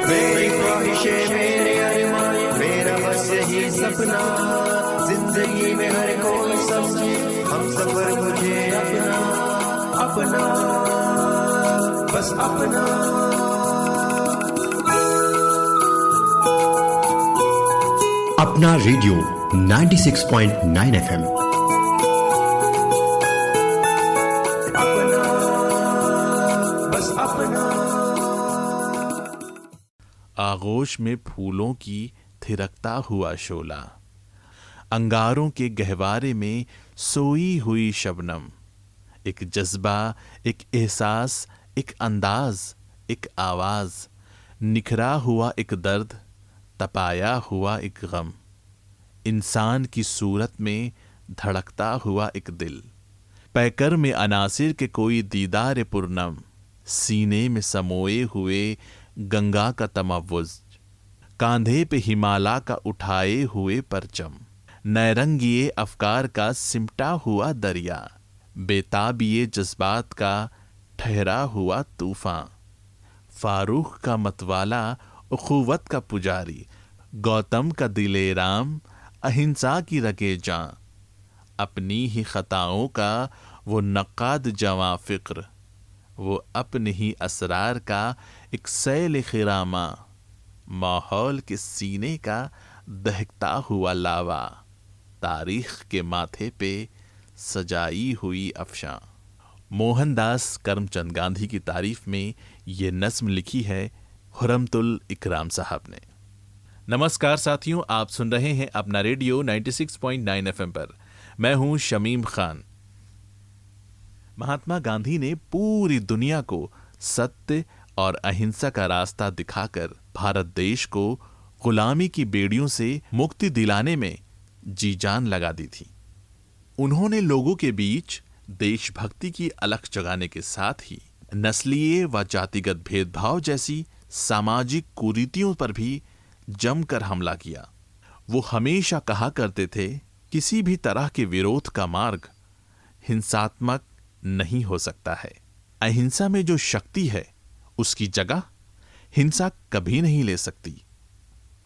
मेरी ख्वाहिशें, मेरे अरमान, मेरा बस यही सपना, जिंदगी में हर कोई समझे हम सफर मुझे अपना, अपना, बस अपना। अपना रेडियो 96.9 FM। अपना, बस अपना। आगोश में फूलों की थिरकता हुआ शोला, अंगारों के गहवारे में सोई हुई शबनम, एक जज्बा, एक एहसास, एक अंदाज, एक आवाज, निखरा हुआ एक दर्द, तपाया हुआ एक गम, इंसान की सूरत में धड़कता हुआ एक दिल, पैकर में अनासिर के कोई दीदार पुरनम, सीने में समोए हुए गंगा का तमव्वुज, कांधे पे हिमालय का उठाए हुए परचम, नैरंगिए अफकार का सिमटा हुआ दरिया, बेताबिए जज्बात का ठहरा हुआ तूफान, फारूक का मतवाला, उखुवत का पुजारी, गौतम का दिले राम, अहिंसा की रगे जां, अपनी ही खताओं का वो नक्काद जवां फिक्र, वो अपने ही असरार का एक सैल खिरामा, माहौल के सीने का दहकता हुआ लावा, तारीख के माथे पे सजाई हुई अफशां। मोहनदास करमचंद गांधी की तारीफ में ये नज्म लिखी है हुरमतुल इकराम साहब ने। नमस्कार साथियों, आप सुन रहे हैं अपना रेडियो 96.9 FM पर। मैं हूं शमीम खान। महात्मा गांधी ने पूरी दुनिया को सत्य और अहिंसा का रास्ता दिखाकर भारत देश को गुलामी की बेड़ियों से मुक्ति दिलाने में जी जान लगा दी थी। उन्होंने लोगों के बीच देशभक्ति की अलख जगाने के साथ ही नस्लीय व जातिगत भेदभाव जैसी सामाजिक कुरीतियों पर भी जमकर हमला किया। वो हमेशा कहा करते थे, किसी भी तरह के विरोध का मार्ग हिंसात्मक नहीं हो सकता है। अहिंसा में जो शक्ति है उसकी जगह हिंसा कभी नहीं ले सकती।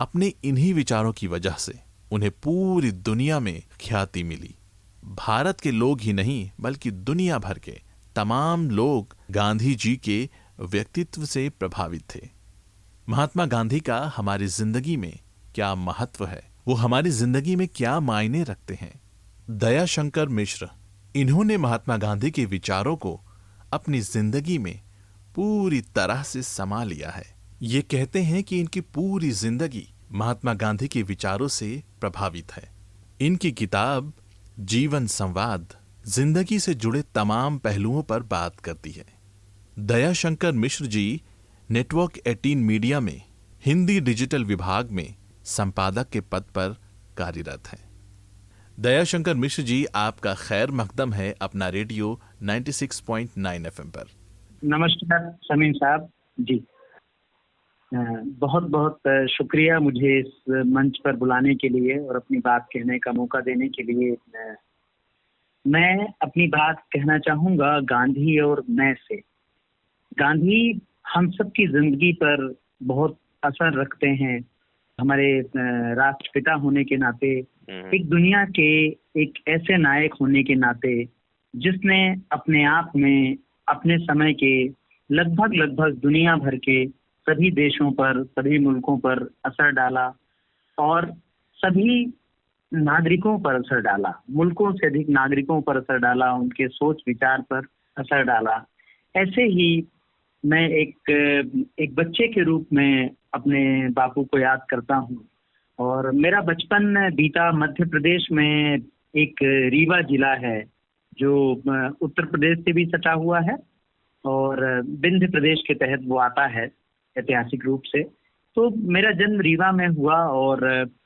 अपने इन्हीं विचारों की वजह से उन्हें पूरी दुनिया में ख्याति मिली। भारत के लोग ही नहीं बल्कि दुनिया भर के तमाम लोग गांधी जी के व्यक्तित्व से प्रभावित थे। महात्मा गांधी का हमारी जिंदगी में क्या महत्व है, वो हमारी जिंदगी में क्या मायने रखते हैं। दयाशंकर मिश्र, इन्होंने महात्मा गांधी के विचारों को अपनी जिंदगी में पूरी तरह से समा लिया है। ये कहते हैं कि इनकी पूरी जिंदगी महात्मा गांधी के विचारों से प्रभावित है। इनकी किताब जीवन संवाद जिंदगी से जुड़े तमाम पहलुओं पर बात करती है। Dayashankar Mishra G network 18 media में हिंदी डिजिटल विभाग में संपादक के पद पर कार्यरत हैं। दयाशंकर मिश्र जी, आपका खैर मकदम है अपना रेडियो 96.9 FM पर। नमस्कार समीम साहब जी, बहुत बहुत शुक्रिया मुझे इस मंच पर बुलाने के लिए और अपनी बात कहने का मौका देने के लिए। मैं अपनी बात कहना चाहूँगा गांधी और मैं से। गांधी हम सब की जिंदगी पर बहुत असर रखते हैं। हमारे राष्ट्रपिता होने के नाते, एक दुनिया के एक ऐसे नायक होने के नाते जिसने अपने आप में अपने समय के लगभग दुनिया भर के सभी देशों पर, सभी मुल्कों पर असर डाला और सभी नागरिकों पर असर डाला, मुल्कों से अधिक नागरिकों पर असर डाला, उनके सोच विचार पर असर डाला। ऐसे ही मैं एक बच्चे के रूप में अपने बापू को याद करता हूँ और मेरा बचपन बीता मध्य प्रदेश में एक रीवा जिला है जो उत्तर प्रदेश से भी सटा हुआ है और विंध्य प्रदेश के तहत वो आता है ऐतिहासिक रूप से। तो मेरा जन्म रीवा में हुआ और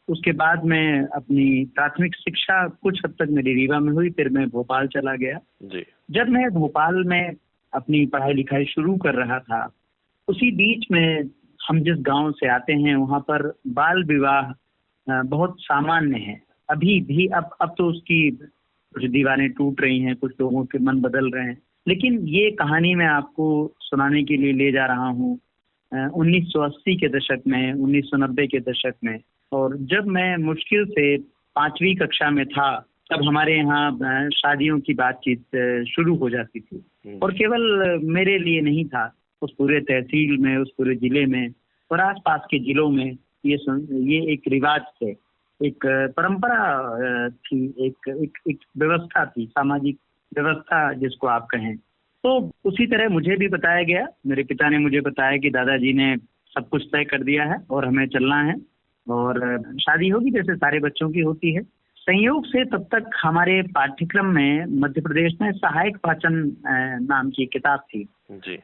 उसके बाद मैं अपनी प्राथमिक शिक्षा कुछ हद तक मेरी रीवा में हुई, फिर मैं भोपाल चला गया जी। जब मैं भोपाल में अपनी पढ़ाई लिखाई शुरू कर रहा था, उसी बीच में हम जिस गांव से आते हैं वहां पर बाल विवाह बहुत सामान्य है अभी भी अब तो उसकी कुछ दीवारें टूट रही हैं, कुछ लोगों के मन बदल रहे हैं, लेकिन ये कहानी मैं आपको सुनाने के लिए ले जा रहा हूँ 1980 के दशक में, 1990 के दशक में। और जब मैं मुश्किल से 5वीं कक्षा में था, तब हमारे यहाँ शादियों की बातचीत शुरू हो जाती थी। और केवल मेरे लिए नहीं था, उस पूरे तहसील में, उस पूरे जिले में और आसपास के जिलों में ये एक रिवाज थे, एक परंपरा थी, एक व्यवस्था थी, सामाजिक व्यवस्था जिसको आप कहें। तो उसी तरह मुझे भी बताया गया, मेरे पिता ने मुझे बताया कि दादाजी ने सब कुछ तय कर दिया है और हमें चलना है और शादी होगी जैसे सारे बच्चों की होती है। संयोग से तब तक हमारे पाठ्यक्रम में मध्य प्रदेश में सहायक पाचन नाम की किताब थी जी।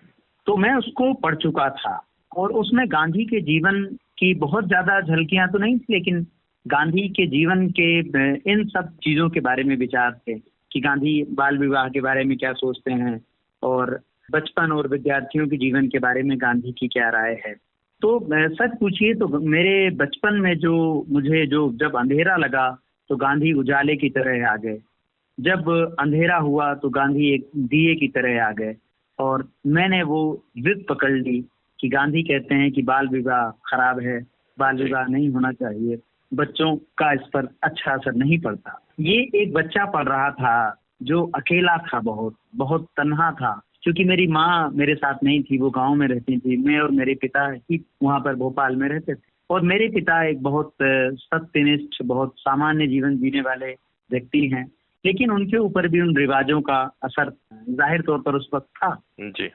तो मैं उसको पढ़ चुका था और उसमें गांधी के जीवन की बहुत ज्यादा झलकियां तो नहीं थी, लेकिन गांधी के जीवन के इन सब चीजों के बारे में विचार थे कि गांधी बाल विवाह के बारे में क्या सोचते हैं और बचपन और विद्यार्थियों के जीवन के बारे में गांधी की क्या राय है। तो सच पूछिए तो मेरे बचपन में मुझे जब अंधेरा लगा तो गांधी उजाले की तरह आ गए, जब अंधेरा हुआ तो गांधी एक दिए की तरह आ गए। और मैंने वो जिद पकड़ ली कि गांधी कहते हैं कि बाल विवाह खराब है, बाल विवाह नहीं होना चाहिए, बच्चों का इस पर अच्छा असर नहीं पड़ता। ये एक बच्चा पढ़ रहा था जो अकेला था, बहुत बहुत तन्हा था, क्योंकि मेरी माँ मेरे साथ नहीं थी, वो गांव में रहती थी, मैं और मेरे पिता ही वहाँ पर भोपाल में रहते थे। और मेरे पिता एक बहुत सत्यनिष्ठ, बहुत सामान्य जीवन जीने वाले व्यक्ति हैं, लेकिन उनके ऊपर भी उन रिवाजों का असर जाहिर तौर पर उस वक्त था जी।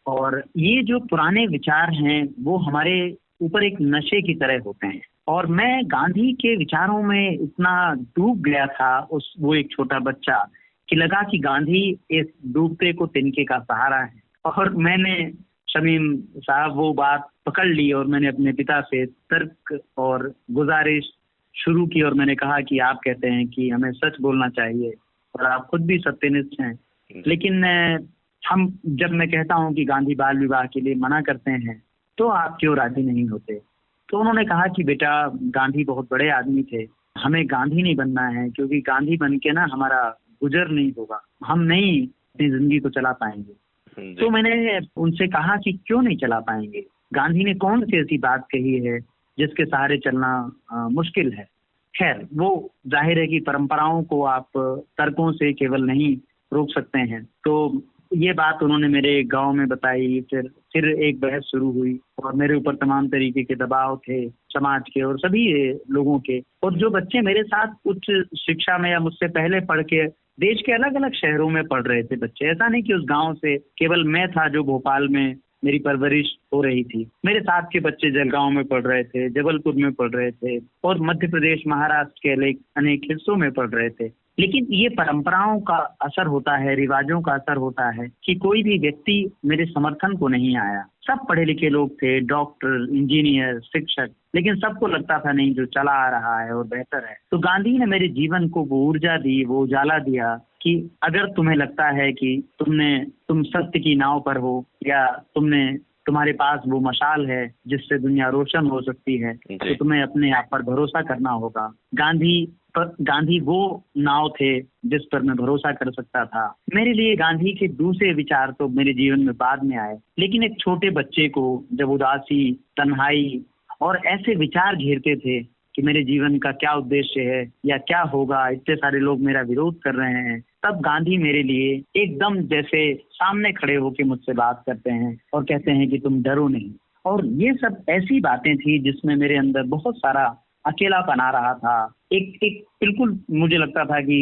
और ये जो पुराने विचार हैं वो हमारे ऊपर एक नशे की तरह होते हैं। और मैं गांधी के विचारों में इतना डूब गया था, वो एक छोटा बच्चा, कि लगा कि गांधी इस डूबते को तिनके का सहारा है। और मैंने शमीम साहब वो बात पकड़ ली और मैंने अपने पिता से तर्क और गुजारिश शुरू की और मैंने कहा कि आप कहते हैं कि हमें सच बोलना चाहिए और आप खुद भी सत्यनिष्ठ हैं, लेकिन जब मैं कहता हूं कि गांधी बाल विवाह के लिए मना करते हैं तो आप क्यों राजी नहीं होते। तो उन्होंने कहा कि बेटा, गांधी बहुत बड़े आदमी थे, हमें गांधी नहीं बनना है, क्योंकि गांधी बन के ना हमारा गुजर नहीं होगा, हम नहीं अपनी जिंदगी को चला पाएंगे। तो मैंने उनसे कहा कि क्यों नहीं चला पाएंगे, गांधी ने कौन सी ऐसी बात कही है जिसके सहारे चलना मुश्किल है। खैर, वो जाहिर है कि परंपराओं को आप तर्कों से केवल नहीं रोक सकते हैं। तो ये बात उन्होंने मेरे गांव में बताई, फिर एक बहस शुरू हुई और मेरे ऊपर तमाम तरीके के दबाव थे, समाज के और सभी लोगों के। और जो बच्चे मेरे साथ उच्च शिक्षा में या मुझसे पहले पढ़ के देश के अलग अलग शहरों में पढ़ रहे थे बच्चे, ऐसा नहीं कि उस गांव से केवल मैं था जो भोपाल में मेरी परवरिश हो रही थी, मेरे साथ के बच्चे जलगांव में पढ़ रहे थे, जबलपुर में पढ़ रहे थे और मध्य प्रदेश, महाराष्ट्र के अनेक हिस्सों में पढ़ रहे थे। लेकिन ये परंपराओं का असर होता है, रिवाजों का असर होता है कि कोई भी व्यक्ति मेरे समर्थन को नहीं आया। सब पढ़े लिखे लोग थे, डॉक्टर, इंजीनियर, शिक्षक, लेकिन सबको लगता था नहीं, जो चला आ रहा है और बेहतर है। तो गांधी ने मेरे जीवन को वो ऊर्जा दी, वो उजाला दिया कि अगर तुम्हें लगता है कि तुम सत्य की नाव पर हो या तुम्हारे पास वो मशाल है जिससे दुनिया रोशन हो सकती है, तो तुम्हें अपने आप पर भरोसा करना होगा। गांधी वो नाव थे जिस पर मैं भरोसा कर सकता था। मेरे लिए गांधी के दूसरे विचार तो मेरे जीवन में बाद में आए, लेकिन एक छोटे बच्चे को जब उदासी, तन्हाई और ऐसे विचार घेरते थे कि मेरे जीवन का क्या उद्देश्य है या क्या होगा, इतने सारे लोग मेरा विरोध कर रहे हैं, तब गांधी मेरे लिए एकदम जैसे सामने खड़े होकर मुझसे बात करते हैं और कहते हैं कि तुम डरो नहीं। और ये सब ऐसी बातें थी जिसमें मेरे अंदर बहुत सारा अकेलापन आ रहा था। एक बिल्कुल मुझे लगता था कि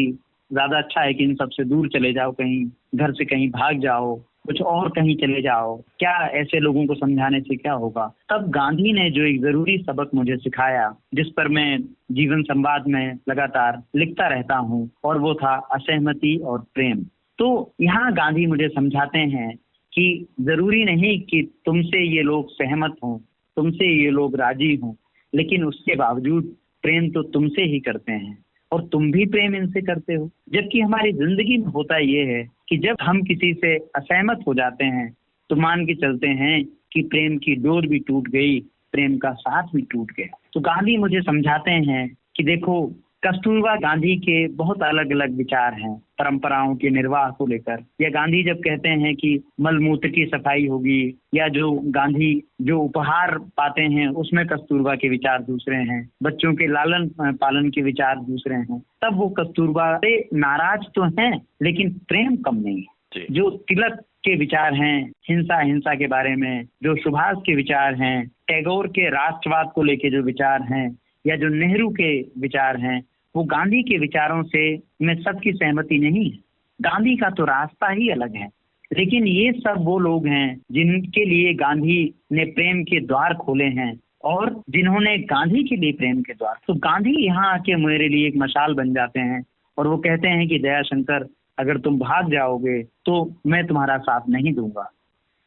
ज्यादा अच्छा है कि इन सबसे दूर चले जाओ, कहीं घर से कहीं भाग जाओ, कुछ और कहीं चले जाओ, क्या ऐसे लोगों को समझाने से क्या होगा। तब गांधी ने जो एक जरूरी सबक मुझे सिखाया, जिस पर मैं जीवन संवाद में लगातार लिखता रहता हूँ, और वो था असहमति और प्रेम। तो यहाँ गांधी मुझे समझाते हैं कि जरूरी नहीं कि तुमसे ये लोग सहमत हों, तुमसे ये लोग राजी हों, लेकिन उसके बावजूद प्रेम तो तुमसे ही करते हैं और तुम भी प्रेम इनसे करते हो। जबकि हमारी जिंदगी में होता ये है कि जब हम किसी से असहमत हो जाते हैं तो मान के चलते हैं कि प्रेम की डोर भी टूट गई, प्रेम का साथ भी टूट गया। तो गांधी मुझे समझाते हैं कि देखो, कस्तूरबा गांधी के बहुत अलग अलग विचार हैं परंपराओं के निर्वाह को लेकर। या गांधी जब कहते हैं कि मलमूत्र की सफाई होगी, या जो गांधी जो उपहार पाते हैं उसमें कस्तूरबा के विचार दूसरे हैं, बच्चों के लालन पालन के विचार दूसरे हैं, तब वो कस्तूरबा से नाराज तो हैं लेकिन प्रेम कम नहीं है। जो तिलक के विचार हैं हिंसा के बारे में, जो सुभाष के विचार हैं, टैगोर के राष्ट्रवाद को लेके जो विचार हैं, या जो नेहरू के विचार हैं, वो गांधी के विचारों से में सबकी सहमति नहीं है। गांधी का तो रास्ता ही अलग है, लेकिन ये सब वो लोग हैं जिनके लिए गांधी ने प्रेम के द्वार खोले हैं और जिन्होंने गांधी के लिए प्रेम के द्वार। तो गांधी यहाँ आके मेरे लिए एक मशाल बन जाते हैं और वो कहते हैं कि दयाशंकर, अगर तुम भाग जाओगे तो मैं तुम्हारा साथ नहीं दूंगा,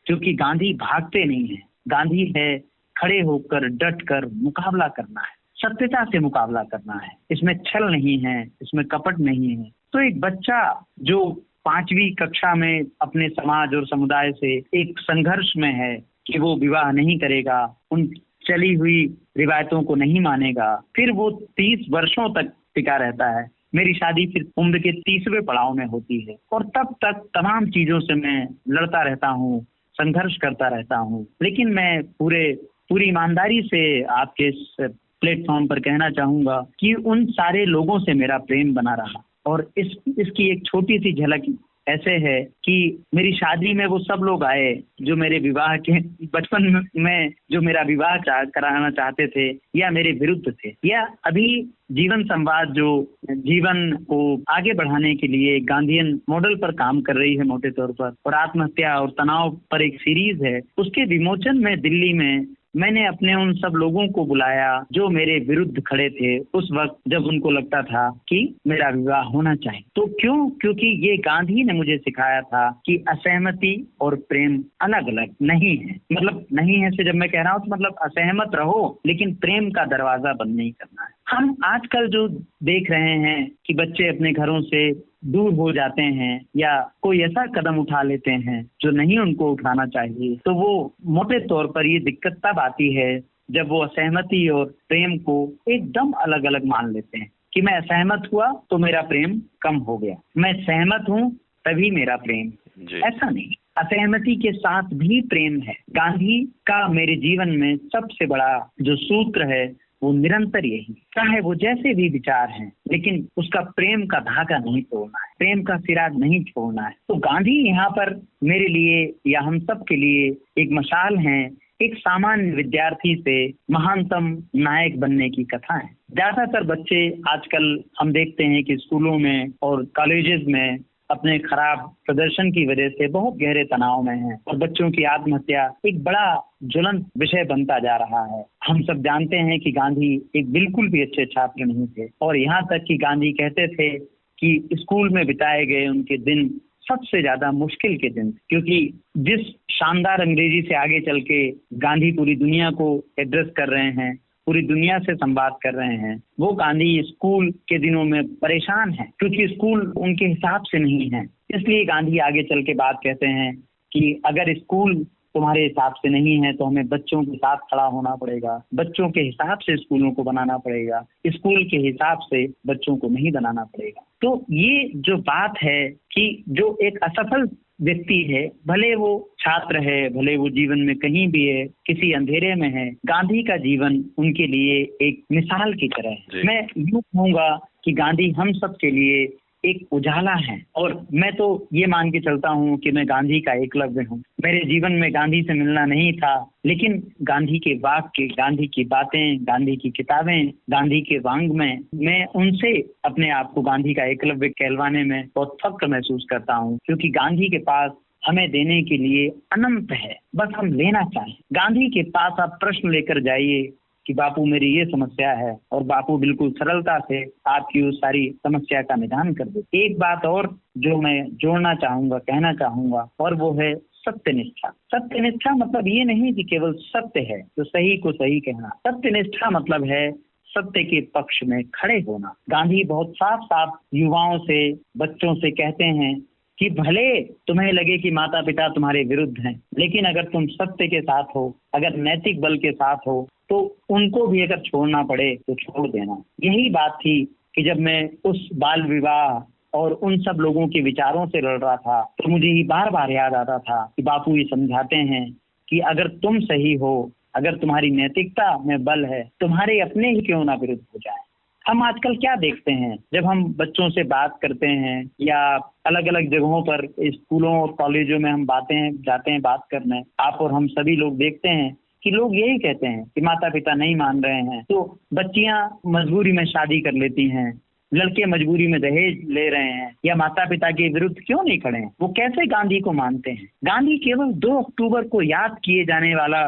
क्योंकि गांधी भागते नहीं है। गांधी है खड़े होकर डट कर मुकाबला करना है, सत्यता से मुकाबला करना है। इसमें छल नहीं है, इसमें कपट नहीं है। तो एक बच्चा जो 5वीं कक्षा में अपने समाज और समुदाय से एक संघर्ष में है कि वो विवाह नहीं करेगा, उन चली हुई रिवायतों को नहीं मानेगा, फिर वो 30 वर्षों तक टिका रहता है। मेरी शादी फिर उम्र के 30वें पड़ाव में होती है और तब तक तमाम चीजों से मैं लड़ता रहता हूँ, संघर्ष करता रहता हूँ। लेकिन मैं पूरी ईमानदारी से आपके इस प्लेटफॉर्म पर कहना चाहूंगा कि उन सारे लोगों से मेरा प्रेम बना रहा। और इसकी एक छोटी सी झलक ऐसे है कि मेरी शादी में वो सब लोग आए जो मेरे विवाह के बचपन में जो मेरा विवाह कराना चाहते थे या मेरे विरुद्ध थे, या अभी जीवन संवाद जो जीवन को आगे बढ़ाने के लिए गांधीयन मॉडल पर काम कर रही है मोटे तौर पर, और आत्महत्या और तनाव पर एक सीरीज है, उसके विमोचन में दिल्ली में मैंने अपने उन सब लोगों को बुलाया जो मेरे विरुद्ध खड़े थे उस वक्त जब उनको लगता था कि मेरा विवाह होना चाहिए। तो क्योंकि ये गांधी ने मुझे सिखाया था कि असहमति और प्रेम अलग अलग नहीं है। मतलब नहीं है से जब मैं कह रहा हूँ तो मतलब असहमत रहो लेकिन प्रेम का दरवाजा बंद नहीं करना है। हम आजकल जो देख रहे हैं कि बच्चे अपने घरों से दूर हो जाते हैं या कोई ऐसा कदम उठा लेते हैं जो नहीं उनको उठाना चाहिए, तो वो मोटे तौर पर ये दिक्कत तब आती है जब वो असहमति और प्रेम को एकदम अलग अलग मान लेते हैं कि मैं असहमत हुआ तो मेरा प्रेम कम हो गया, मैं सहमत हूँ तभी मेरा प्रेम। ऐसा नहीं, असहमति के साथ भी प्रेम है। गांधी का मेरे जीवन में सबसे बड़ा जो सूत्र है वो निरंतर यही, चाहे वो जैसे भी विचार हैं, लेकिन उसका प्रेम का धागा नहीं तोड़ना है, प्रेम का सिराग नहीं छोड़ना है। तो गांधी यहाँ पर मेरे लिए या हम सब के लिए एक मशाल हैं, एक सामान्य विद्यार्थी से महानतम नायक बनने की कथा है। ज्यादातर बच्चे आजकल हम देखते हैं कि स्कूलों में और कॉलेजेस में अपने खराब प्रदर्शन की वजह से बहुत गहरे तनाव में हैं और बच्चों की आत्महत्या एक बड़ा ज्वलंत विषय बनता जा रहा है। हम सब जानते हैं कि गांधी एक बिल्कुल भी अच्छे छात्र नहीं थे और यहाँ तक कि गांधी कहते थे कि स्कूल में बिताए गए उनके दिन सबसे ज्यादा मुश्किल के दिन, क्योंकि जिस शानदार अंग्रेजी से आगे चल के गांधी पूरी दुनिया को एड्रेस कर रहे हैं, पूरी दुनिया से संवाद कर रहे हैं, वो गांधी स्कूल के दिनों में परेशान है क्योंकि स्कूल उनके हिसाब से नहीं है। इसलिए गांधी आगे चल के बात कहते हैं कि अगर स्कूल तुम्हारे हिसाब से नहीं है तो हमें बच्चों के साथ खड़ा होना पड़ेगा, बच्चों के हिसाब से स्कूलों को बनाना पड़ेगा, स्कूल के हिसाब से बच्चों को नहीं बनाना पड़ेगा। तो ये जो बात है कि जो एक असफल व्यक्ति है, भले वो छात्र है, भले वो जीवन में कहीं भी है, किसी अंधेरे में है, गांधी का जीवन उनके लिए एक मिसाल की तरह है। मैं यूँ कहूँगा कि गांधी हम सब के लिए एक उजाला है और मैं तो ये मान के चलता हूँ कि मैं गांधी का एकलव्य हूँ। मेरे जीवन में गांधी से मिलना नहीं था, लेकिन गांधी के वाक्य, गांधी की बातें, गांधी की किताबें, गांधी के वांग में मैं उनसे अपने आप को गांधी का एकलव्य कहलवाने में बहुत फक्र महसूस करता हूँ, क्योंकि गांधी के पास हमें देने के लिए अनंत है, बस हम लेना चाहें। गांधी के पास आप प्रश्न लेकर जाइए कि बापू मेरी ये समस्या है और बापू बिल्कुल सरलता से आपकी उस सारी समस्या का निदान कर दे। एक बात और जो मैं जोड़ना चाहूंगा, कहना चाहूंगा, और वो है सत्यनिष्ठा। सत्यनिष्ठा मतलब ये नहीं कि केवल सत्य है तो सही को सही कहना। सत्यनिष्ठा मतलब है सत्य के पक्ष में खड़े होना। गांधी बहुत साफ साफ युवाओं से, बच्चों से कहते हैं कि भले तुम्हें लगे कि माता पिता तुम्हारे विरुद्ध हैं, लेकिन अगर तुम सत्य के साथ हो, अगर नैतिक बल के साथ हो, तो उनको भी अगर छोड़ना पड़े तो छोड़ देना। यही बात थी कि जब मैं उस बाल विवाह और उन सब लोगों के विचारों से लड़ रहा था तो मुझे ये बार बार याद आता था कि बापू ये समझाते हैं कि अगर तुम सही हो, अगर तुम्हारी नैतिकता में बल है, तुम्हारे अपने ही क्यों ना विरुद्ध हो जाए। हम आजकल क्या देखते हैं, जब हम बच्चों से बात करते हैं या अलग अलग जगहों पर स्कूलों और कॉलेजों में हम जाते हैं बात करने, आप और हम सभी लोग देखते हैं कि लोग यही कहते हैं कि माता पिता नहीं मान रहे हैं तो बच्चियां मजबूरी में शादी कर लेती हैं, लड़के मजबूरी में दहेज ले रहे हैं, या माता पिता के विरुद्ध क्यों नहीं खड़े हैं। वो कैसे गांधी को मानते हैं। गांधी केवल 2 अक्टूबर को याद किए जाने वाला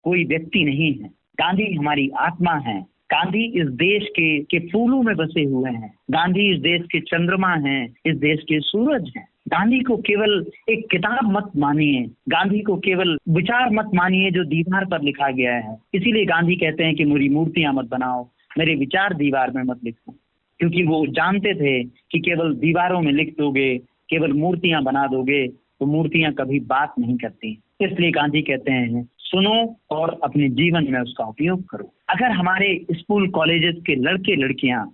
कोई व्यक्ति नहीं है। गांधी हमारी आत्मा है। गांधी इस देश के फूलों में बसे हुए हैं। गांधी इस देश के चंद्रमा हैं, इस देश के सूरज हैं। गांधी को केवल एक किताब मत मानिए, गांधी को केवल विचार मत मानिए जो दीवार पर लिखा गया है। इसीलिए गांधी कहते हैं कि मेरी मूर्तियां मत बनाओ, मेरे विचार दीवार में मत लिखो, क्योंकि वो जानते थे कि केवल दीवारों में लिख दोगे, केवल मूर्तियां बना दोगे तो मूर्तियां कभी बात नहीं करती। इसलिए गांधी कहते हैं सुनो और अपने जीवन में उसका उपयोग करो। अगर हमारे स्कूल कॉलेजेस के लड़के लड़कियां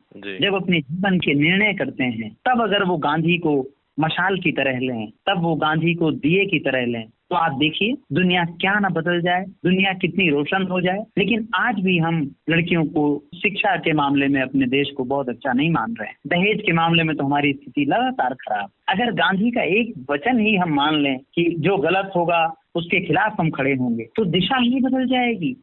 जब अपने जीवन के निर्णय करते हैं तब अगर वो गांधी को मशाल की तरह लें, तब वो गांधी को दिए की तरह लें, तो आप देखिए दुनिया क्या ना बदल जाए, दुनिया कितनी रोशन हो जाए। लेकिन आज भी हम लड़कियों को शिक्षा के मामले में अपने देश को बहुत अच्छा नहीं मान रहे हैं। दहेज के मामले में तो हमारी स्थिति लगातार खराब। अगर गांधी का एक वचन ही हम मान लें कि जो गलत होगा उसके खिलाफ हम खड़े होंगे तो दिशा ही बदल जाएगी,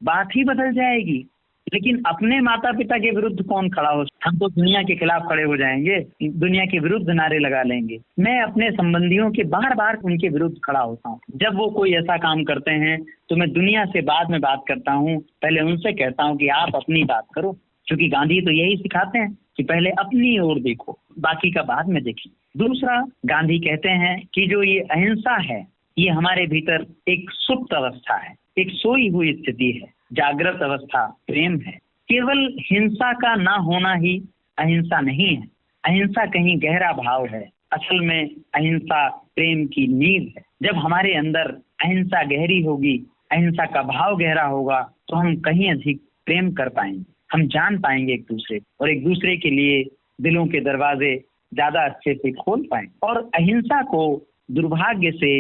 बात ही बदल जाएगी। लेकिन अपने माता पिता के विरुद्ध कौन खड़ा हो। हम तो दुनिया के खिलाफ खड़े हो जाएंगे, दुनिया के विरुद्ध नारे लगा लेंगे। मैं अपने संबंधियों के बार बार उनके विरुद्ध खड़ा होता हूँ। जब वो कोई ऐसा काम करते हैं तो मैं दुनिया से बाद में बात करता हूँ, पहले उनसे कहता हूँ कि आप अपनी बात करो, क्योंकि गांधी तो यही सिखाते हैं कि पहले अपनी ओर देखो, बाकी का बाद में देखिए। दूसरा, गांधी कहते हैं कि जो ये अहिंसा है ये हमारे भीतर एक सुप्त अवस्था है, एक सोई हुई स्थिति है। जागृत अवस्था प्रेम है। केवल हिंसा का ना होना ही अहिंसा नहीं है। अहिंसा कहीं गहरा भाव है। असल में अहिंसा प्रेम की नींव है। जब हमारे अंदर अहिंसा गहरी होगी, अहिंसा का भाव गहरा होगा तो हम कहीं अधिक प्रेम कर पाएंगे, हम जान पाएंगे एक दूसरे और एक दूसरे के लिए दिलों के दरवाजे ज्यादा अच्छे से खोल पाएंगे। और अहिंसा को दुर्भाग्य से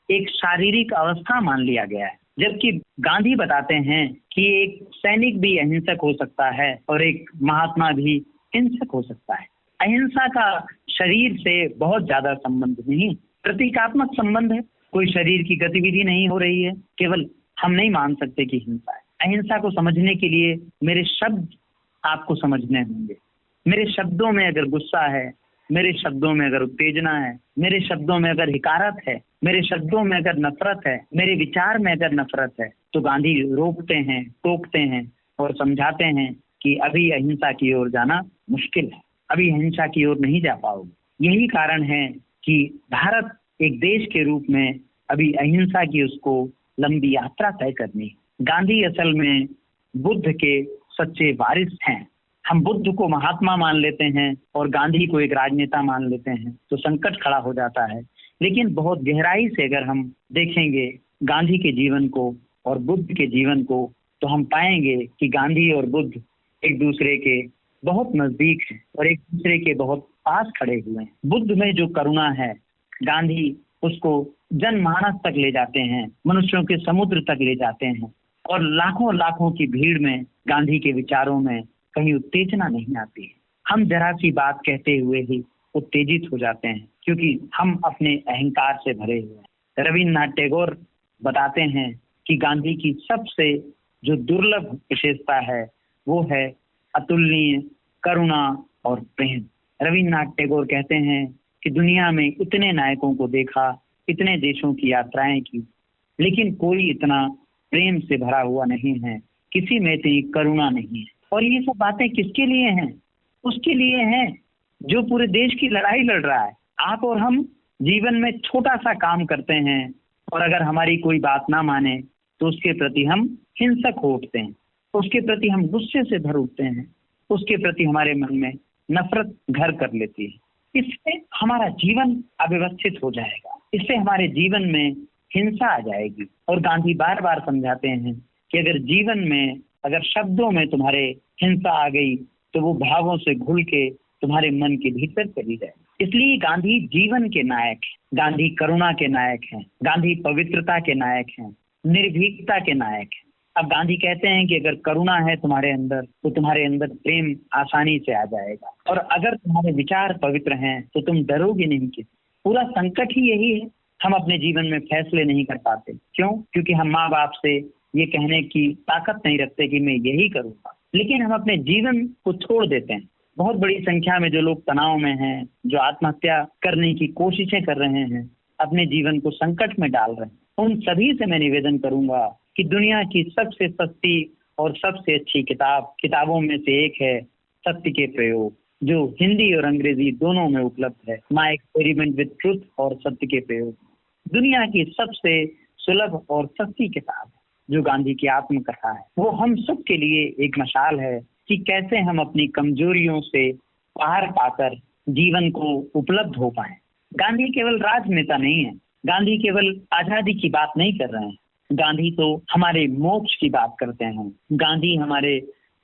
एक शारीरिक अवस्था मान लिया गया है, जबकि गांधी बताते हैं कि एक सैनिक भी अहिंसक हो सकता है और एक महात्मा भी हिंसक हो सकता है। अहिंसा का शरीर से बहुत ज्यादा संबंध नहीं, प्रतीकात्मक संबंध है। कोई शरीर की गतिविधि नहीं हो रही है, केवल हम नहीं मान सकते कि हिंसा है। अहिंसा को समझने के लिए मेरे शब्द आपको समझने होंगे। मेरे शब्दों में अगर गुस्सा है, मेरे शब्दों में अगर उत्तेजना है, मेरे शब्दों में अगर हिकारत है, मेरे शब्दों में अगर नफरत है, मेरे विचार में अगर नफरत है, तो गांधी रोकते हैं, टोकते हैं और समझाते हैं कि अभी अहिंसा की ओर जाना मुश्किल है, अभी अहिंसा की ओर नहीं जा पाओगे। यही कारण है कि भारत एक देश के रूप में अभी अहिंसा की उसको लंबी यात्रा तय करनी है। गांधी असल में बुद्ध के सच्चे वारिस हैं। हम बुद्ध को महात्मा मान लेते हैं और गांधी को एक राजनेता मान लेते हैं तो संकट खड़ा हो जाता है। लेकिन बहुत गहराई से अगर हम देखेंगे गांधी के जीवन को और बुद्ध के जीवन को तो हम पाएंगे कि गांधी और बुद्ध एक दूसरे के बहुत नजदीक हैं और एक दूसरे के बहुत पास खड़े हुए हैं। बुद्ध में जो करुणा है, गांधी उसको जनमानस तक ले जाते हैं, मनुष्यों के समुद्र तक ले जाते हैं और लाखों लाखों की भीड़ में गांधी के विचारों में कहीं उत्तेजना नहीं आती है। हम जरा सी बात कहते हुए ही उत्तेजित हो जाते हैं क्योंकि हम अपने अहंकार से भरे हुए हैं। रविन्द्रनाथ टैगोर बताते हैं कि गांधी की सबसे जो दुर्लभ विशेषता है वो है अतुलनीय करुणा और प्रेम। रविन्द्रनाथ टैगोर कहते हैं कि दुनिया में इतने नायकों को देखा, इतने देशों की यात्राएं की, लेकिन कोई इतना प्रेम से भरा हुआ नहीं है, किसी में इतनी करुणा नहीं है। और ये सब बातें किसके लिए हैं? उसके लिए हैं जो पूरे देश की लड़ाई लड़ रहा है। आप और हम जीवन में छोटा सा काम करते हैं और अगर हमारी कोई बात ना माने तो उसके प्रति हम हिंसक हो उठते हैं, उसके प्रति हम गुस्से से भर उठते हैं, उसके प्रति हमारे मन में नफरत घर कर लेती है। इससे हमारा जीवन अव्यवस्थित हो जाएगा, इससे हमारे जीवन में हिंसा आ जाएगी। और गांधी बार बार समझाते हैं कि अगर जीवन में, अगर शब्दों में तुम्हारे हिंसा आ गई तो वो भावों से घुल के तुम्हारे मन के भीतर चली जाए। इसलिए गांधी जीवन के नायक हैं, गांधी करुणा के नायक हैं, गांधी पवित्रता के नायक हैं, निर्भीकता के नायक हैं। अब गांधी कहते हैं कि अगर करुणा है तुम्हारे अंदर तो तुम्हारे अंदर प्रेम आसानी से आ जाएगा, और अगर तुम्हारे विचार पवित्र हैं तो तुम डरोगे नहीं किसी। पूरा संकट ही यही है, हम अपने जीवन में फैसले नहीं कर पाते। क्यों? क्योंकि हम माँ बाप से ये कहने की ताकत नहीं रखते कि मैं यही करूँगा, लेकिन हम अपने जीवन को छोड़ देते हैं। बहुत बड़ी संख्या में जो लोग तनाव में हैं, जो आत्महत्या करने की कोशिशें कर रहे हैं, अपने जीवन को संकट में डाल रहे हैं, उन सभी से मैं निवेदन करूंगा कि दुनिया की सबसे सस्ती और सबसे अच्छी किताबों में से एक है सत्य के प्रयोग, जो हिंदी और अंग्रेजी दोनों में उपलब्ध है। माय एक्सपेरिमेंट विद ट्रुथ और सत्य के प्रयोग दुनिया की सबसे सुलभ और सस्ती किताब है, जो गांधी की आत्मकथा है। वो हम सब के लिए एक मशाल है कि कैसे हम अपनी कमजोरियों से पार पाकर जीवन को उपलब्ध हो पाए। गांधी केवल राजनेता नहीं है, गांधी केवल आजादी की बात नहीं कर रहे हैं, गांधी तो हमारे मोक्ष की बात करते हैं, गांधी हमारे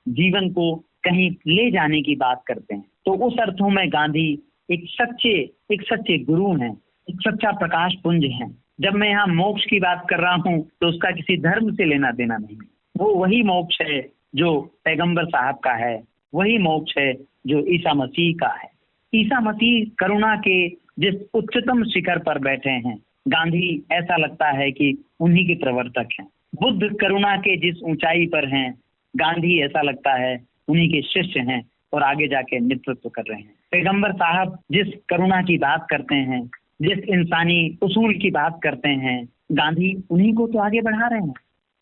जीवन को कहीं ले जाने की बात करते हैं। तो उस अर्थों में गांधी एक सच्चे गुरु हैं, एक सच्चा प्रकाश पुंज है। जब मैं यहाँ मोक्ष की बात कर रहा हूँ तो उसका किसी धर्म से लेना देना नहीं, वो वही मोक्ष है जो पैगंबर साहब का है, वही मोक्ष है जो ईसा मसीह का है। ईसा मसीह करुणा के जिस उच्चतम शिखर पर बैठे हैं, गांधी ऐसा लगता है कि उन्हीं के प्रवर्तक हैं। बुद्ध करुणा के जिस ऊंचाई पर हैं, गांधी ऐसा लगता है उन्हीं के शिष्य हैं और आगे जाके नेतृत्व कर रहे हैं। पैगंबर साहब जिस करुणा की बात करते हैं, जिस इंसानी उसूल की बात करते हैं, गांधी उन्हीं को तो आगे बढ़ा रहे हैं।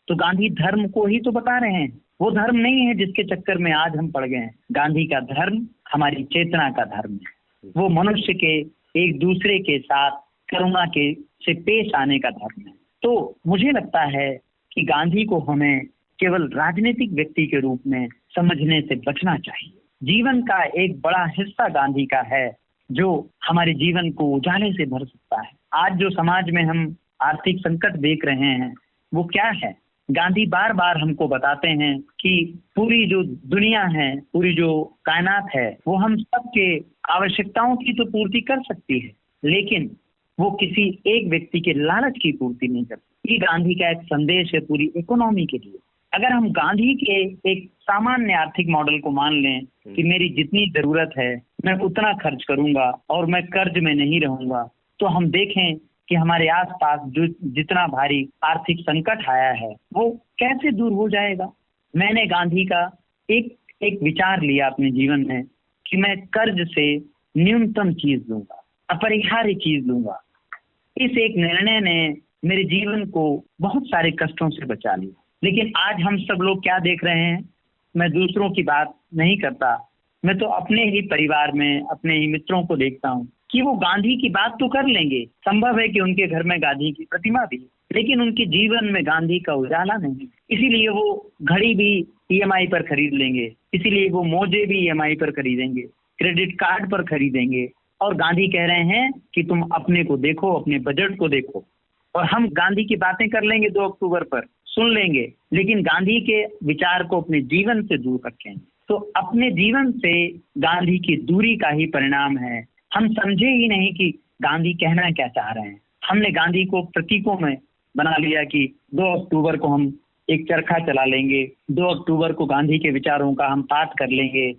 तो गांधी धर्म को ही तो बता रहे हैं, वो धर्म नहीं है जिसके चक्कर में आज हम पड़ गए हैं। गांधी का धर्म हमारी चेतना का धर्म है, वो मनुष्य के एक दूसरे के साथ करुणा के से पेश आने का धर्म है। तो मुझे लगता है कि गांधी को हमें केवल राजनीतिक व्यक्ति के रूप में समझने से बचना चाहिए। जीवन का एक बड़ा हिस्सा गांधी का है जो हमारे जीवन को उजाले से भर सकता है। आज जो समाज में हम आर्थिक संकट देख रहे हैं वो क्या है? गांधी बार बार हमको बताते हैं कि पूरी जो दुनिया है, पूरी जो कायनात है, वो हम सबके आवश्यकताओं की तो पूर्ति कर सकती है, लेकिन वो किसी एक व्यक्ति के लालच की पूर्ति नहीं करती। ये गांधी का एक संदेश है पूरी इकोनॉमी के लिए। अगर हम गांधी के एक सामान्य आर्थिक मॉडल को मान लें कि मेरी जितनी जरूरत है मैं उतना खर्च करूंगा और मैं कर्ज में नहीं रहूंगा, तो हम देखें कि हमारे आसपास जो जितना भारी आर्थिक संकट आया है वो कैसे दूर हो जाएगा। मैंने गांधी का एक विचार लिया अपने जीवन में कि मैं कर्ज से न्यूनतम चीज लूंगा, अपरिहार्य चीज लूंगा। इस एक निर्णय ने मेरे जीवन को बहुत सारे कष्टों से बचा लिया। लेकिन आज हम सब लोग क्या देख रहे हैं, मैं दूसरों की बात नहीं करता, मैं तो अपने ही परिवार में अपने ही मित्रों को देखता हूँ कि वो गांधी की बात तो कर लेंगे, संभव है कि उनके घर में गांधी की प्रतिमा भी, लेकिन उनके जीवन में गांधी का उजाला नहीं। इसीलिए वो घड़ी भी ईएमआई पर खरीद लेंगे, इसीलिए वो मोजे भी ईएमआई पर खरीदेंगे, क्रेडिट कार्ड पर खरीदेंगे। और गांधी कह रहे हैं कि तुम अपने को देखो, अपने बजट को देखो। और हम गांधी की बातें कर लेंगे 2 अक्टूबर पर, सुन लेंगे, लेकिन गांधी के विचार को अपने जीवन से दूर रखेंगे। तो अपने जीवन से गांधी की दूरी का ही परिणाम है। हम समझे ही नहीं कि गांधी कहना क्या चाह रहे हैं। हमने गांधी को प्रतीकों में बना लिया कि 2 अक्टूबर को हम एक चरखा चला लेंगे, 2 अक्टूबर को गांधी के विचारों का हम पाठ कर लेंगे।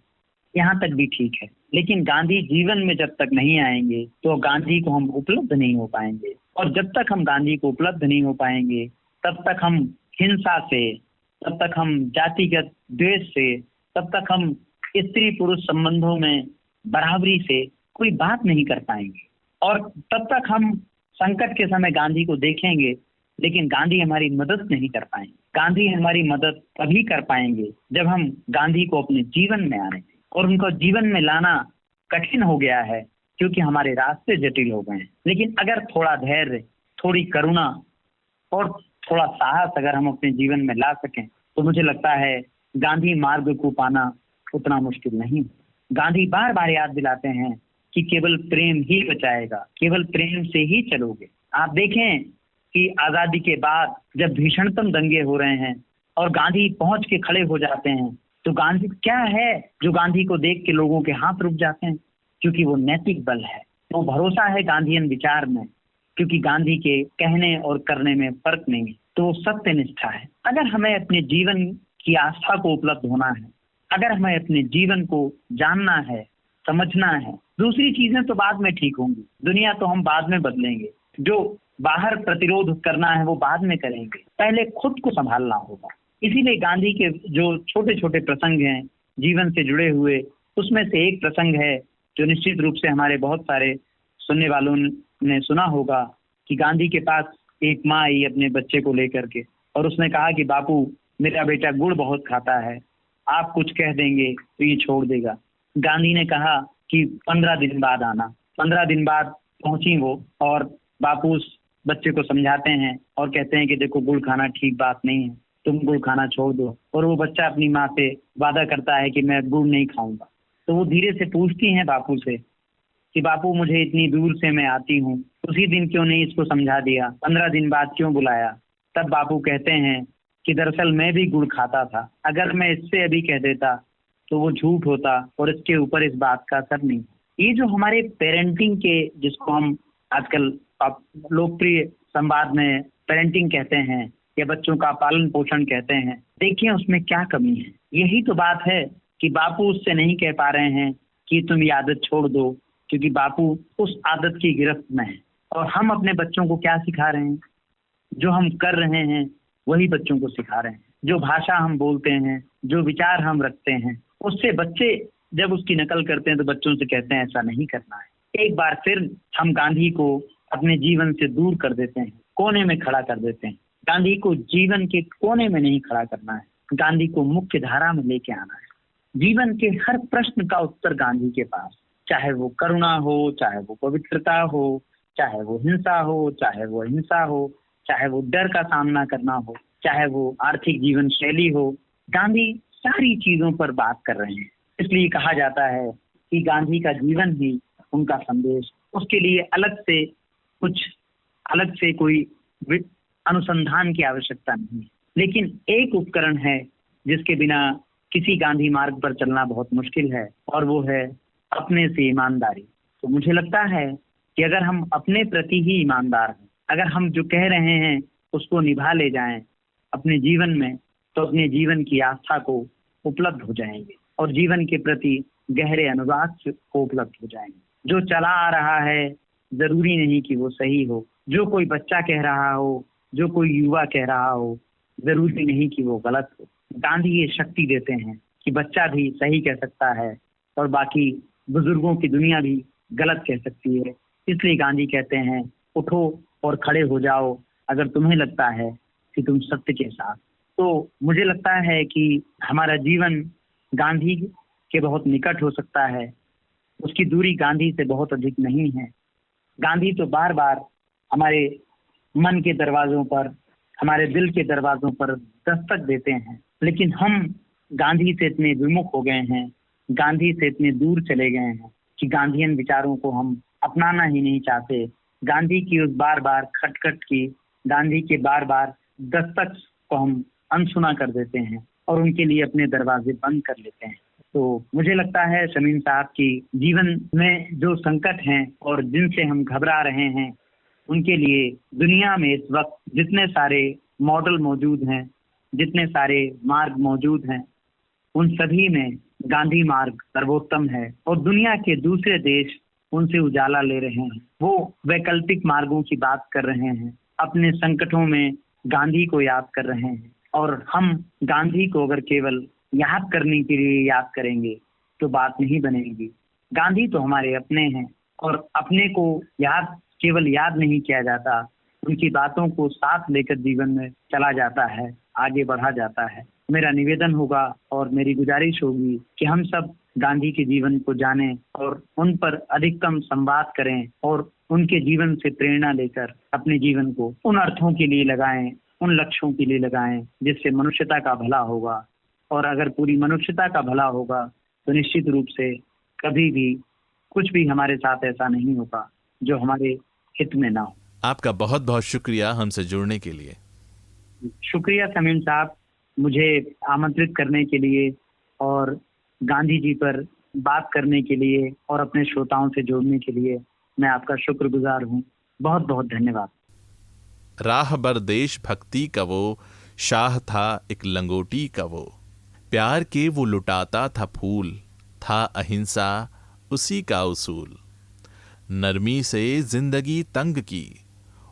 यहाँ तक भी ठीक है, लेकिन गांधी जीवन में जब तक नहीं आएंगे तो गांधी को हम उपलब्ध नहीं हो पाएंगे। और जब तक हम गांधी को उपलब्ध नहीं हो पाएंगे तब तक हम हिंसा से, तब तक हम जातिगत द्वेष से, तब तक हम स्त्री पुरुष संबंधों में बराबरी से कोई बात नहीं कर पाएंगे। और तब तक हम संकट के समय गांधी को देखेंगे लेकिन गांधी हमारी मदद नहीं कर पाएंगे। गांधी हमारी मदद तभी कर पाएंगे जब हम गांधी को अपने जीवन में आने, और उनको जीवन में लाना कठिन हो गया है क्योंकि हमारे रास्ते जटिल हो गए हैं। लेकिन अगर थोड़ा धैर्य, थोड़ी करुणा और थोड़ा साहस अगर हम अपने जीवन में ला सकें तो मुझे लगता है गांधी मार्ग को पाना उतना मुश्किल नहीं। गांधी बार बार याद दिलाते हैं कि केवल प्रेम ही बचाएगा, केवल प्रेम से ही चलोगे। आप देखें कि आजादी के बाद जब भीषणतम दंगे हो रहे हैं और गांधी पहुंच के खड़े हो जाते हैं तो गांधी क्या है जो गांधी को देख के लोगों के हाथ रुक जाते हैं? क्योंकि वो नैतिक बल है, वो भरोसा है गांधीयन विचार में, क्योंकि गांधी के कहने और करने में फर्क नहीं है, तो सत्य निष्ठा है। अगर हमें अपने जीवन की आस्था को उपलब्ध होना है, अगर हमें अपने जीवन को जानना है, समझना है, दूसरी चीजें तो बाद में ठीक होंगी, दुनिया तो हम बाद में बदलेंगे, जो बाहर प्रतिरोध करना है वो बाद में करेंगे, पहले खुद को संभालना होगा। इसीलिए गांधी के जो छोटे छोटे प्रसंग हैं जीवन से जुड़े हुए, उसमें से एक प्रसंग है जो निश्चित रूप से हमारे बहुत सारे सुनने वालों ने सुना होगा कि गांधी के पास एक माँ आई अपने बच्चे को लेकर के, और उसने कहा कि बापू मेरा बेटा गुड़ बहुत खाता है, आप कुछ कह देंगे तो ये छोड़ देगा। गांधी ने कहा कि 15 दिन बाद आना। 15 दिन बाद पहुंची वो, और बापू उस बच्चे को समझाते हैं और कहते हैं कि देखो गुड़ खाना ठीक बात नहीं है, तुम गुड़ खाना छोड़ दो। और वो बच्चा अपनी माँ से वादा करता है कि मैं गुड़ नहीं खाऊंगा। तो वो धीरे से पूछती हैं बापू से कि बापू मुझे इतनी दूर से मैं आती हूँ, उसी दिन क्यों नहीं इसको समझा दिया, 15 दिन बाद क्यों बुलाया? तब बापू कहते हैं कि दरअसल मैं भी गुड़ खाता था, अगर मैं इससे अभी कह देता तो वो झूठ होता और इसके ऊपर इस बात का असर नहीं। ये जो हमारे पेरेंटिंग के, जिसको हम आजकल लोकप्रिय संवाद में पेरेंटिंग कहते हैं या बच्चों का पालन पोषण कहते हैं, देखिए उसमें क्या कमी है। यही तो बात है कि बापू उससे नहीं कह पा रहे हैं कि तुम ये आदत छोड़ दो, क्योंकि बापू उस आदत की गिरफ्त में है। और हम अपने बच्चों को क्या सिखा रहे हैं? जो हम कर रहे हैं वही बच्चों को सिखा रहे हैं। जो भाषा हम बोलते हैं, जो विचार हम रखते हैं, उससे बच्चे जब उसकी नकल करते हैं तो बच्चों से कहते हैं ऐसा नहीं करना है। एक बार फिर हम गांधी को अपने जीवन से दूर कर देते हैं, कोने में खड़ा कर देते हैं। गांधी को जीवन के कोने में नहीं खड़ा करना है, गांधी को मुख्य धारा में लेके आना है। जीवन के हर प्रश्न का उत्तर गांधी के पास, चाहे वो करुणा हो, चाहे वो पवित्रता हो, चाहे वो हिंसा हो, चाहे वो अहिंसा हो, चाहे वो डर का सामना करना हो, चाहे वो आर्थिक जीवन शैली हो, गांधी सारी चीजों पर बात कर रहे हैं। इसलिए कहा जाता है कि गांधी का जीवन ही उनका संदेश, उसके लिए अलग से कोई अनुसंधान की आवश्यकता नहीं है। लेकिन एक उपकरण है जिसके बिना किसी गांधी मार्ग पर चलना बहुत मुश्किल है, और वो है अपने से ईमानदारी। तो मुझे लगता है कि अगर हम अपने प्रति ही ईमानदार हैं, अगर हम जो कह रहे हैं उसको निभा ले जाएं अपने जीवन में, तो अपने जीवन की आस्था को उपलब्ध हो जाएंगे और जीवन के प्रति गहरे अनुराग को उपलब्ध हो जाएंगे। जो चला आ रहा है जरूरी नहीं कि वो सही हो, जो कोई बच्चा कह रहा हो, जो कोई युवा कह रहा हो, जरूरी नहीं कि वो गलत हो। गांधी ये शक्ति देते हैं कि बच्चा भी सही कह सकता है और बाकी बुजुर्गों की दुनिया भी गलत कह सकती है। इसलिए गांधी कहते हैं उठो और खड़े हो जाओ अगर तुम्हें लगता है कि तुम सत्य के साथ। तो मुझे लगता है कि हमारा जीवन गांधी के बहुत निकट हो सकता है, उसकी दूरी गांधी से बहुत अधिक नहीं है। गांधी तो बार बार हमारे मन के दरवाजों पर, हमारे दिल के दरवाजों पर दस्तक देते हैं, लेकिन हम गांधी से इतने विमुख हो गए हैं, गांधी से इतने दूर चले गए हैं कि गांधीयन विचारों को हम अपनाना ही नहीं चाहते। गांधी की उस बार बार खटखट की, गांधी के बार बार दस्तक को हम अनसुना कर देते हैं और उनके लिए अपने दरवाजे बंद कर लेते हैं। तो मुझे लगता है शमीम साहब की जीवन में जो संकट हैं और जिनसे हम घबरा रहे हैं, उनके लिए दुनिया में इस वक्त जितने सारे मॉडल मौजूद हैं, जितने सारे मार्ग मौजूद हैं, उन सभी में गांधी मार्ग सर्वोत्तम है और दुनिया के दूसरे देश उनसे उजाला ले रहे हैं। वो वैकल्पिक मार्गों की बात कर रहे हैं, अपने संकटों में गांधी को याद कर रहे हैं। और हम गांधी को अगर केवल याद करने के लिए याद करेंगे तो बात नहीं बनेगी। गांधी तो हमारे अपने हैं और अपने को केवल याद नहीं किया जाता, उनकी बातों को साथ लेकर जीवन में चला जाता है, आगे बढ़ा जाता है। मेरा निवेदन होगा और मेरी गुजारिश होगी कि हम सब गांधी के जीवन को जानें और उन पर अधिकतम संवाद करें और उनके जीवन से प्रेरणा लेकर अपने जीवन को उन अर्थों के लिए लगाएं, उन लक्ष्यों के लिए लगाएं जिससे मनुष्यता का भला होगा। और अगर पूरी मनुष्यता का भला होगा तो निश्चित रूप से कभी भी कुछ भी हमारे साथ ऐसा नहीं होगा जो हमारे हित में ना हो। आपका बहुत बहुत शुक्रिया हमसे जुड़ने के लिए। शुक्रिया समीम साहब, मुझे आमंत्रित करने के लिए और गांधी जी पर बात करने के लिए और अपने श्रोताओं से जोड़ने के लिए मैं आपका शुक्रगुजार हूँ। बहुत बहुत धन्यवाद। राहबर देश भक्ति का वो शाह था एक लंगोटी का वो, प्यार के वो लुटाता था फूल, था अहिंसा उसी का उसूल। नरमी से जिंदगी तंग की,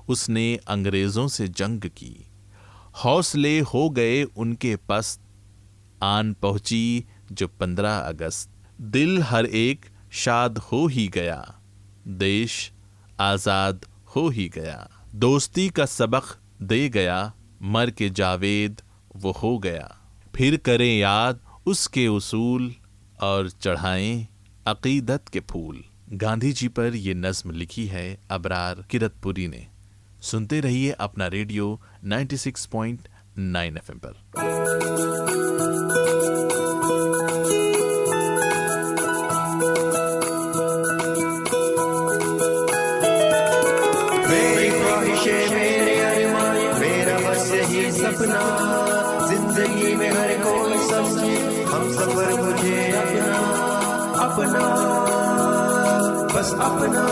उसने अंग्रेजों से जंग की। हौसले हो गए उनके पस्त, आन पहुंची जो 15 अगस्त। दिल हर एक शाद हो ही गया, देश आजाद हो ही गया। दोस्ती का सबक दे गया, मर के जावेद वो हो गया। फिर करें याद उसके उसूल और चढ़ाएं अकीदत के फूल। गांधी जी पर ये नज्म लिखी है अबरार किरतपुरी ने। सुनते रहिए अपना रेडियो 96.9 FM पर। मेरी ख्वाहिशें मेरे अरमान, मेरा बस यही सपना, जिंदगी में हर कोई समझे हम सफर मुझे अपना अपना बस अपना।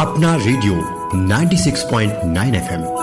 अपना रेडियो 96.9 FM